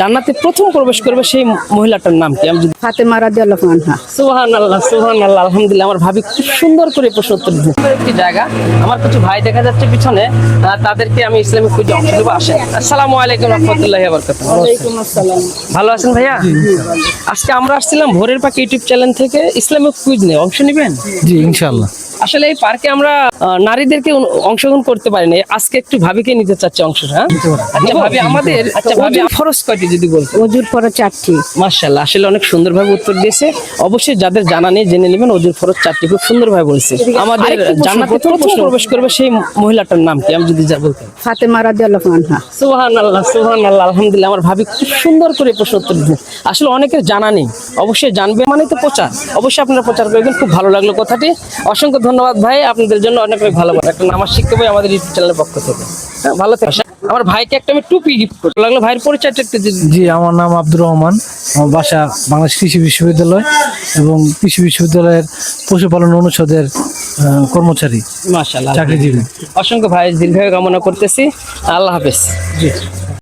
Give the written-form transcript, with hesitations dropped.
জান্নাতে প্রথম প্রবেশ করবে সেই মহিলাটার নাম কি? আমি যদি ফাতেমা রাদিয়াল্লাহু আনহা। সুবহানাল্লাহ সুবহানাল্লাহ আলহামদুলিল্লাহ। আমার ভাবি খুব সুন্দর করে প্রশ্ন উত্তর দিচ্ছে। একটি জায়গা আমার কিছু ভাই দেখা যাচ্ছে পিছনে, তাদেরকে আমি ইসলামিক কুইজে অংশ নেব। আসেন। আসসালামু আলাইকুম রাহমাতুল্লাহি ওয়া বারাকাতুহু। ওয়ালাইকুম আসসালাম। ভালো আছেন ভাইয়া? আজকে আমরা আসছিলাম ভোরের পাখি ইউটিউব চ্যানেল থেকে ইসলামিক কুইজ নিয়ে অংশ নেবেন। জি ইনশাআল্লাহ। আসলে এই পার্কে আমরা নারীদেরকে অংশগ্রহণ করতে পারি না, আজকে একটু ভাবিকে নিতে চাচ্ছি অংশটা। হ্যাঁ আচ্ছা ভাবি, আমাদের ভাবি ফরজ কয়টি যদি বলতে? ওযুর পরে 4টি। মাশাআল্লাহ, আসলে অনেক সুন্দরভাবে উত্তর দিয়েছে। অবশ্যই যাদের জানা নেই জেনে নেবেন, ওযুর ফরজ 4টি, খুব সুন্দরভাবে বলেছে। আমাদের জান্নাতে প্রথম প্রবেশ করবে সেই মহিলাটার নাম কি? আমি যদি যা বলতে। ফাতেমা রাদিয়াল্লাহু আনহা। সুবহানাল্লাহ সুবহানাল্লাহ আলহামদুলিল্লাহ। আমার ভাবি খুব সুন্দর করে প্রশ্ন উত্তর দিয়েছে। আসলে অনেকের জানা নেই, অবশ্যই জানবে, মানে তো প্রচার, অবশ্যই আপনারা প্রচার করবেন। খুব ভালো লাগলো কথাটি, অসংখ্য ধন্যবাদ ভাই, আপনাদের জন্য অনেক অনেক ভালোবাসা। একটা নামাজ শিখতে পাই আমাদের ইউটিউব চ্যানেলের পক্ষ থেকে। হ্যাঁ ভালো থাকবেন। আমার ভাইকে একটা আমি টুপি গিফট করতে লাগলো। ভাইয়ের পরিচয়টা একটু দিন। জি, আমার নাম আব্দুর রহমান। আমার বাসা বাংলাদেশ কৃষি বিশ্ববিদ্যালয় এবং কৃষি বিশ্ববিদ্যালয়ের পশুপালন অনুষদের কর্মচারী, মাশাআল্লাহ, চাকরিজীবী। অসংখ্য ভাই দীর্ঘায়ু কামনা করতেছি। আল্লাহ হাফেজ। জি।